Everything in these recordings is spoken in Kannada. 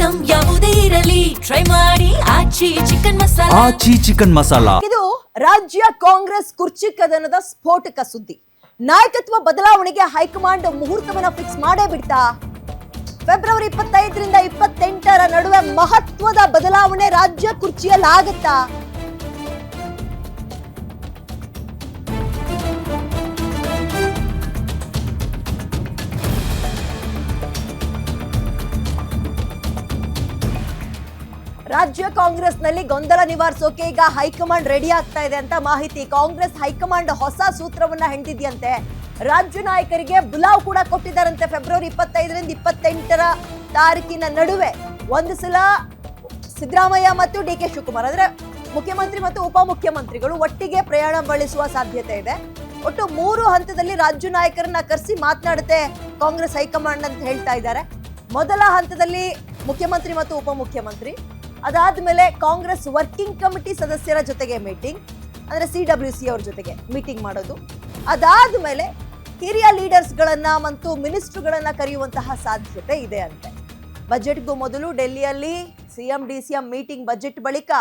ಐಟಂ ಯಾವುದೇ ಇರಲಿ ಟ್ರೈ ಮಾಡಿ ಆಚಿ ಚಿಕನ್ ಮಸಾಲಾ. ಆಚಿ ಚಿಕನ್ ಮಸಾಲಾ. ಇದು ರಾಜ್ಯ ಕಾಂಗ್ರೆಸ್ ಕುರ್ಚಿ ಕದನದ ಸ್ಫೋಟಕ ಸುದ್ದಿ. ನಾಯಕತ್ವ ಬದಲಾವಣೆಗೆ ಹೈಕಮಾಂಡ್ ಮುಹೂರ್ತವನ್ನ ಫಿಕ್ಸ್ ಮಾಡೇ ಬಿಡ್ತಾ? ಫೆಬ್ರವರಿ 25ರಿಂದ 28ರ ನಡುವೆ ಮಹತ್ವದ ಬದಲಾವಣೆ ರಾಜ್ಯ ಕುರ್ಚಿಯಲ್ಲಿ ಆಗತ್ತಾ? ರಾಜ್ಯ ಕಾಂಗ್ರೆಸ್ನಲ್ಲಿ ಗೊಂದಲ ನಿವಾರಿಸೋಕೆ ಈಗ ಹೈಕಮಾಂಡ್ ರೆಡಿ ಆಗ್ತಾ ಇದೆ ಅಂತ ಮಾಹಿತಿ. ಕಾಂಗ್ರೆಸ್ ಹೈಕಮಾಂಡ್ ಹೊಸ ಸೂತ್ರವನ್ನ ಹೆಂಡಿದ್ಯಂತೆ. ರಾಜ್ಯ ನಾಯಕರಿಗೆ ಬುಲಾವ್ ಕೂಡ ಕೊಟ್ಟಿದ್ದಾರಂತೆ. ಫೆಬ್ರವರಿ 25ರಿಂದ 28ರ ತಾರೀಕಿನ ನಡುವೆ ಒಂದು ಸಲ ಸಿದ್ದರಾಮಯ್ಯ ಮತ್ತು ಡಿ ಕೆ ಶಿವಕುಮಾರ್ ಅಂದ್ರೆ ಮುಖ್ಯಮಂತ್ರಿ ಮತ್ತು ಉಪಮುಖ್ಯಮಂತ್ರಿಗಳು ಒಟ್ಟಿಗೆ ಪ್ರಯಾಣ ಬೆಳೆಸುವ ಸಾಧ್ಯತೆ ಇದೆ. ಒಟ್ಟು 3 ಹಂತದಲ್ಲಿ ರಾಜ್ಯ ನಾಯಕರನ್ನ ಕರೆಸಿ ಮಾತನಾಡುತ್ತೆ ಕಾಂಗ್ರೆಸ್ ಹೈಕಮಾಂಡ್ ಅಂತ ಹೇಳ್ತಾ ಇದ್ದಾರೆ. ಮೊದಲ ಹಂತದಲ್ಲಿ ಮುಖ್ಯಮಂತ್ರಿ ಮತ್ತು ಉಪಮುಖ್ಯಮಂತ್ರಿ, ಅದಾದ್ಮೇಲೆ ಕಾಂಗ್ರೆಸ್ ವರ್ಕಿಂಗ್ ಕಮಿಟಿ ಸದಸ್ಯರ ಜೊತೆಗೆ ಮೀಟಿಂಗ್, ಅಂದ್ರೆ CWC ಅವ್ರ ಜೊತೆಗೆ ಮೀಟಿಂಗ್ ಮಾಡೋದು. ಅದಾದ್ಮೇಲೆ ಹಿರಿಯ ಲೀಡರ್ಸ್ಗಳನ್ನ ಮತ್ತು ಮಿನಿಸ್ಟರ್ಗಳನ್ನ ಕರೆಯುವಂತಹ ಸಾಧ್ಯತೆ ಇದೆ ಅಂತೆ. ಬಜೆಟ್ಗೂ ಮೊದಲು ಡೆಲ್ಲಿಯಲ್ಲಿ CM DCM ಮೀಟಿಂಗ್, ಬಜೆಟ್ ಬಳಿಕ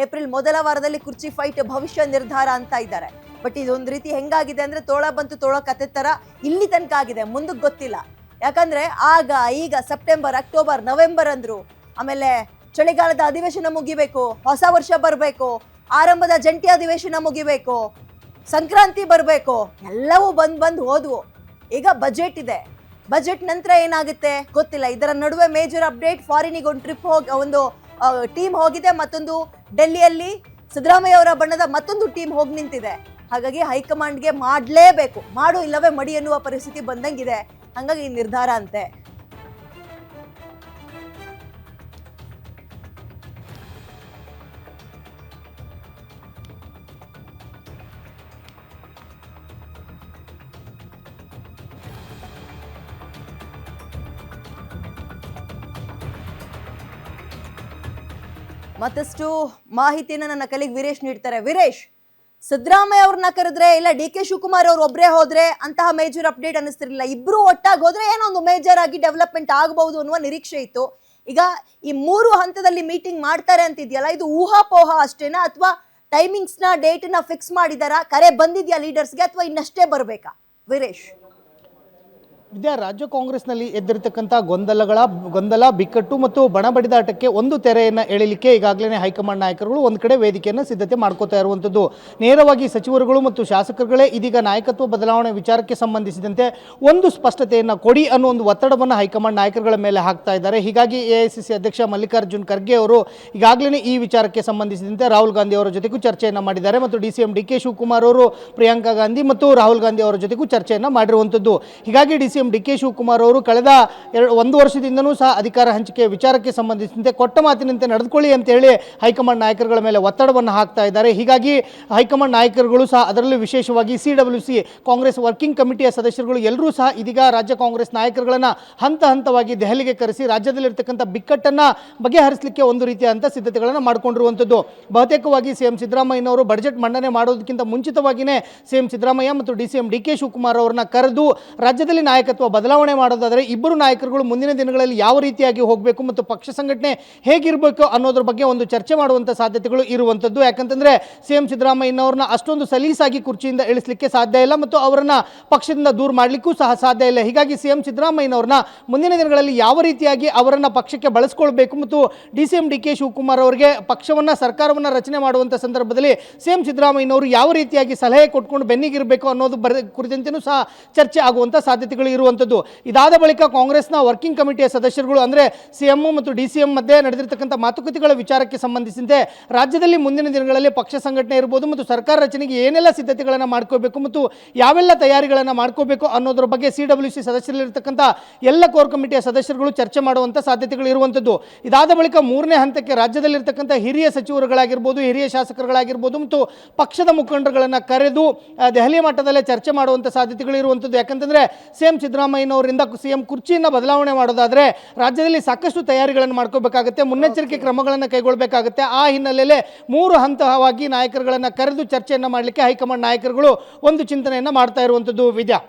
ಏಪ್ರಿಲ್ ಮೊದಲ ವಾರದಲ್ಲಿ ಕುರ್ಚಿ ಫೈಟ್ ಭವಿಷ್ಯ ನಿರ್ಧಾರ ಅಂತ ಇದ್ದಾರೆ. ಬಟ್ ಇದೊಂದು ರೀತಿ ಹೆಂಗಾಗಿದೆ ಅಂದ್ರೆ ತೋಳ ಬಂತು ತೋಳ ಕತೆ ತರ ಇಲ್ಲಿ ತನಕ ಆಗಿದೆ, ಮುಂದಕ್ಕೆ ಗೊತ್ತಿಲ್ಲ. ಯಾಕಂದ್ರೆ ಆಗ ಈಗ ಸೆಪ್ಟೆಂಬರ್, ಅಕ್ಟೋಬರ್, ನವೆಂಬರ್ ಅಂದ್ರು, ಆಮೇಲೆ ಚಳಿಗಾಲದ ಅಧಿವೇಶನ ಮುಗಿಬೇಕು, ಹೊಸ ವರ್ಷ ಬರಬೇಕು, ಆರಂಭದ ಜಂಟಿ ಅಧಿವೇಶನ ಮುಗಿಬೇಕು, ಸಂಕ್ರಾಂತಿ ಬರಬೇಕು, ಎಲ್ಲವೂ ಬಂದು ಹೋದ್ವು. ಈಗ ಬಜೆಟ್ ಇದೆ. ಬಜೆಟ್ ನಂತರ ಏನಾಗುತ್ತೆ ಗೊತ್ತಿಲ್ಲ. ಇದರ ನಡುವೆ ಮೇಜರ್ ಅಪ್ಡೇಟ್, ಫಾರಿನಿಗೆ ಒಂದು ಟ್ರಿಪ್ ಒಂದು ಟೀಮ್ ಹೋಗಿದೆ, ಮತ್ತೊಂದು ಡೆಲ್ಲಿಯಲ್ಲಿ ಸಿದ್ದರಾಮಯ್ಯ ಅವರ ಬಣ್ಣದ ಮತ್ತೊಂದು ಟೀಮ್ ಹೋಗಿ ನಿಂತಿದೆ. ಹಾಗಾಗಿ ಹೈಕಮಾಂಡ್ಗೆ ಮಾಡಲೇಬೇಕು, ಮಾಡು ಇಲ್ಲವೇ ಮಡಿ ಎನ್ನುವ ಪರಿಸ್ಥಿತಿ ಬಂದಂಗಿದೆ. ಹಂಗಾಗಿ ಈ ನಿರ್ಧಾರ ಅಂತೆ. ಮತ್ತಷ್ಟು ಮಾಹಿತಿಯನ್ನ ನನ್ನ ಕಲಿಗ್ ವೀರೇಶ್ ನೀಡ್ತಾರೆ. ವೀರೇಶ್, ಸಿದ್ದರಾಮಯ್ಯ ಅವ್ರನ್ನ ಕರೆದ್ರೆ ಇಲ್ಲ ಡಿ ಕೆ ಶಿವಕುಮಾರ್ ಅವ್ರು ಒಬ್ಬರೇ ಹೋದ್ರೆ ಅಂತಹ ಮೇಜರ್ ಅಪ್ಡೇಟ್ ಅನ್ನಿಸ್ತಿರ್ಲಿಲ್ಲ. ಇಬ್ರು ಒಟ್ಟಾಗಿ ಹೋದ್ರೆ ಏನೋ ಒಂದು ಮೇಜರ್ ಆಗಿ ಡೆವಲಪ್ಮೆಂಟ್ ಆಗಬಹುದು ಅನ್ನುವ ನಿರೀಕ್ಷೆ ಇತ್ತು. ಈಗ ಈ 3 ಹಂತದಲ್ಲಿ ಮೀಟಿಂಗ್ ಮಾಡ್ತಾರೆ ಅಂತಿದ್ಯಲ್ಲ, ಇದು ಊಹಾಪೋಹ ಅಷ್ಟೇನಾ ಅಥವಾ ಟೈಮಿಂಗ್ಸ್ ನ ಡೇಟ್ ನ ಫಿಕ್ಸ್ ಮಾಡಿದಾರಾ? ಕರೆ ಬಂದಿದ್ಯಾ ಲೀಡರ್ಸ್ಗೆ ಅಥವಾ ಇನ್ನಷ್ಟೇ ಬರ್ಬೇಕಾ? ವೀರೇಶ್, ವಿದ್ಯಾ, ರಾಜ್ಯ ಕಾಂಗ್ರೆಸ್ನಲ್ಲಿ ಎದ್ದಿರತಕ್ಕಂಥ ಗೊಂದಲ, ಬಿಕ್ಕಟ್ಟು ಮತ್ತು ಬಣಬಡಿದಾಟಕ್ಕೆ ಒಂದು ತೆರೆಯನ್ನು ಎಳಿಲಿಕ್ಕೆ ಈಗಾಗಲೇ ಹೈಕಮಾಂಡ್ ನಾಯಕರುಗಳು ಒಂದು ಕಡೆ ವೇದಿಕೆಯನ್ನು ಸಿದ್ಧತೆ ಮಾಡ್ಕೋತಾ ಇರುವಂಥದ್ದು. ನೇರವಾಗಿ ಸಚಿವರುಗಳು ಮತ್ತು ಶಾಸಕರುಗಳೇ ಇದೀಗ ನಾಯಕತ್ವ ಬದಲಾವಣೆ ವಿಚಾರಕ್ಕೆ ಸಂಬಂಧಿಸಿದಂತೆ ಒಂದು ಸ್ಪಷ್ಟತೆಯನ್ನು ಕೊಡಿ ಅನ್ನೋ ಒಂದು ಒತ್ತಡವನ್ನು ಹೈಕಮಾಂಡ್ ನಾಯಕರುಗಳ ಮೇಲೆ ಹಾಕ್ತಾ ಇದ್ದಾರೆ. ಹೀಗಾಗಿ AICC ಅಧ್ಯಕ್ಷ ಮಲ್ಲಿಕಾರ್ಜುನ್ ಖರ್ಗೆ ಅವರು ಈಗಾಗಲೇ ಈ ವಿಚಾರಕ್ಕೆ ಸಂಬಂಧಿಸಿದಂತೆ ರಾಹುಲ್ ಗಾಂಧಿ ಅವರ ಜೊತೆಗೂ ಚರ್ಚೆಯನ್ನು ಮಾಡಿದ್ದಾರೆ ಮತ್ತು DCM DK ಶಿವಕುಮಾರ್ ಅವರು ಪ್ರಿಯಾಂಕಾ ಗಾಂಧಿ ಮತ್ತು ರಾಹುಲ್ ಗಾಂಧಿ ಅವರ ಜೊತೆಗೂ ಚರ್ಚೆಯನ್ನು ಮಾಡಿರುವಂಥದ್ದು. ಹೀಗಾಗಿ DCM DK ಶಿವಕುಮಾರ್ ಅವರು ಕಳೆದ 1 ವರ್ಷದಿಂದನೂ ಸಹ ಅಧಿಕಾರ ಹಂಚಿಕೆ ವಿಚಾರಕ್ಕೆ ಸಂಬಂಧಿಸಿದಂತೆ ಕೊಟ್ಟ ಮಾತಿನಂತೆ ನಡೆದುಕೊಳ್ಳಿ ಅಂತ ಹೇಳಿ ಹೈಕಮಾಂಡ್ ನಾಯಕರುಗಳ ಮೇಲೆ ಒತ್ತಡವನ್ನು ಹಾಕ್ತಾ ಇದ್ದಾರೆ. ಹೀಗಾಗಿ ಹೈಕಮಾಂಡ್ ನಾಯಕರುಗಳು ಸಹ, ಅದರಲ್ಲೂ ವಿಶೇಷವಾಗಿ CWC ಕಾಂಗ್ರೆಸ್ ವರ್ಕಿಂಗ್ ಕಮಿಟಿಯ ಸದಸ್ಯರುಗಳು ಎಲ್ಲರೂ ಸಹ ಇದೀಗ ರಾಜ್ಯ ಕಾಂಗ್ರೆಸ್ ನಾಯಕರುಗಳನ್ನು ಹಂತ ಹಂತವಾಗಿ ದೆಹಲಿಗೆ ಕರೆಸಿ ರಾಜ್ಯದಲ್ಲಿರ್ತಕ್ಕಂಥ ಬಿಕ್ಕಟ್ಟನ್ನು ಬಗೆಹರಿಸಲಿಕ್ಕೆ ಒಂದು ರೀತಿಯಾದಂಥ ಸಿದ್ಧತೆಗಳನ್ನು ಮಾಡಿಕೊಂಡಿರುವಂಥದ್ದು. ಬಹುತೇಕವಾಗಿ CM ಸಿದ್ದರಾಮಯ್ಯನವರು ಬಜೆಟ್ ಮಂಡನೆ ಮಾಡೋದಕ್ಕಿಂತ ಮುಂಚಿತವಾಗಿಯೇ CM ಸಿದ್ದರಾಮಯ್ಯ ಮತ್ತು DCM DK ಶಿವಕುಮಾರ್ ಅವರನ್ನ ಕರೆದು ರಾಜ್ಯದಲ್ಲಿ ನಾಯಕತ್ವ ಬದಲಾವಣೆ ಮಾಡೋದಾದರೆ ಇಬ್ಬರು ನಾಯಕರುಗಳು ಮುಂದಿನ ದಿನಗಳಲ್ಲಿ ಯಾವ ರೀತಿಯಾಗಿ ಹೋಗಬೇಕು ಮತ್ತು ಪಕ್ಷ ಸಂಘಟನೆ ಹೇಗಿರಬೇಕು ಅನ್ನೋದ್ರ ಬಗ್ಗೆ ಒಂದು ಚರ್ಚೆ ಮಾಡುವಂಥ ಸಾಧ್ಯತೆಗಳು ಇರುವಂಥದ್ದು. ಯಾಕಂತಂದರೆ CM ಸಿದ್ದರಾಮಯ್ಯನವ್ರನ್ನ ಅಷ್ಟೊಂದು ಸಲೀಸಾಗಿ ಕುರ್ಚಿಯಿಂದ ಇಳಿಸಲಿಕ್ಕೆ ಸಾಧ್ಯ ಇಲ್ಲ ಮತ್ತು ಅವರನ್ನ ಪಕ್ಷದಿಂದ ದೂರ ಮಾಡಲಿಕ್ಕೂ ಸಹ ಸಾಧ್ಯ ಇಲ್ಲ. ಹೀಗಾಗಿ CM ಸಿದ್ದರಾಮಯ್ಯನವ್ರನ್ನ ಮುಂದಿನ ದಿನಗಳಲ್ಲಿ ಯಾವ ರೀತಿಯಾಗಿ ಅವರನ್ನು ಪಕ್ಷಕ್ಕೆ ಬಳಸ್ಕೊಳ್ಬೇಕು ಮತ್ತು DCM DK ಶಿವಕುಮಾರ್ ಅವರಿಗೆ ಪಕ್ಷವನ್ನು, ಸರ್ಕಾರವನ್ನು ರಚನೆ ಮಾಡುವಂಥ ಸಂದರ್ಭದಲ್ಲಿ CM ಸಿದ್ದರಾಮಯ್ಯನವರು ಯಾವ ರೀತಿಯಾಗಿ ಸಲಹೆ ಕೊಟ್ಕೊಂಡು ಬೆನ್ನಿಗಿರಬೇಕು ಅನ್ನೋದು ಕುರಿತಂತೆಯೂ ಸಹ ಚರ್ಚೆ ಆಗುವಂಥ ಸಾಧ್ಯತೆಗಳು ಇರುವಂಥದ್ದು. ಇದಾದ ಬಳಿಕ ಕಾಂಗ್ರೆಸ್ನ ವರ್ಕಿಂಗ್ ಕಮಿಟಿಯ ಸದಸ್ಯರುಗಳು ಅಂದರೆ CM ಮತ್ತು DCM ಮಧ್ಯೆ ನಡೆದಿರತಕ್ಕಂಥ ಮಾತುಕತೆಗಳ ವಿಚಾರಕ್ಕೆ ಸಂಬಂಧಿಸಿದಂತೆ ರಾಜ್ಯದಲ್ಲಿ ಮುಂದಿನ ದಿನಗಳಲ್ಲಿ ಪಕ್ಷ ಸಂಘಟನೆ ಇರ್ಬೋದು ಮತ್ತು ಸರ್ಕಾರ ರಚನೆಗೆ ಏನೆಲ್ಲ ಸಿದ್ಧತೆಗಳನ್ನು ಮಾಡ್ಕೋಬೇಕು ಮತ್ತು ಯಾವೆಲ್ಲ ತಯಾರಿಗಳನ್ನು ಮಾಡ್ಕೋಬೇಕು ಅನ್ನೋದ್ರ ಬಗ್ಗೆ CWC ಸದಸ್ಯರಲ್ಲಿರ್ತಕ್ಕಂಥ ಎಲ್ಲ ಕೋರ್ ಕಮಿಟಿಯ ಸದಸ್ಯರುಗಳು ಚರ್ಚೆ ಮಾಡುವಂಥ ಸಾಧ್ಯತೆಗಳು ಇರುವಂಥದ್ದು. ಇದಾದ ಬಳಿಕ 3ನೇ ಹಂತಕ್ಕೆ ರಾಜ್ಯದಲ್ಲಿರ್ತಕ್ಕಂಥ ಹಿರಿಯ ಸಚಿವರುಗಳಾಗಿರ್ಬೋದು, ಹಿರಿಯ ಶಾಸಕರುಗಳಾಗಿರ್ಬೋದು ಮತ್ತು ಪಕ್ಷದ ಮುಖಂಡರುಗಳನ್ನು ಕರೆದು ದೆಹಲಿ ಮಟ್ಟದಲ್ಲೇ ಚರ್ಚೆ ಮಾಡುವಂಥ ಸಾಧ್ಯತೆಗಳು ಇರುವಂಥದ್ದು. ಯಾಕಂತಂದರೆ CM ಸಿದ್ದರಾಮಯ್ಯನವರಿಂದ CM ಕುರ್ಚಿಯನ್ನು ಬದಲಾವಣೆ ಮಾಡೋದಾದರೆ ರಾಜ್ಯದಲ್ಲಿ ಸಾಕಷ್ಟು ತಯಾರಿಗಳನ್ನು ಮಾಡ್ಕೋಬೇಕಾಗುತ್ತೆ, ಮುನ್ನೆಚ್ಚರಿಕೆ ಕ್ರಮಗಳನ್ನು ಕೈಗೊಳ್ಳಬೇಕಾಗುತ್ತೆ. ಆ ಹಿನ್ನೆಲೆಯಲ್ಲಿ 3 ಹಂತವಾಗಿ ನಾಯಕರುಗಳನ್ನು ಕರೆದು ಚರ್ಚೆಯನ್ನು ಮಾಡಲಿಕ್ಕೆ ಹೈಕಮಾಂಡ್ ನಾಯಕರುಗಳು ಒಂದು ಚಿಂತನೆಯನ್ನು ಮಾಡ್ತಾ ಇರುವಂಥದ್ದು. ವಿದ್ಯಾ,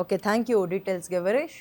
ಓಕೆ, ಥ್ಯಾಂಕ್ ಯು ಡೀಟೇಲ್ಸ್ಗೆ ವೀರೇಶ್.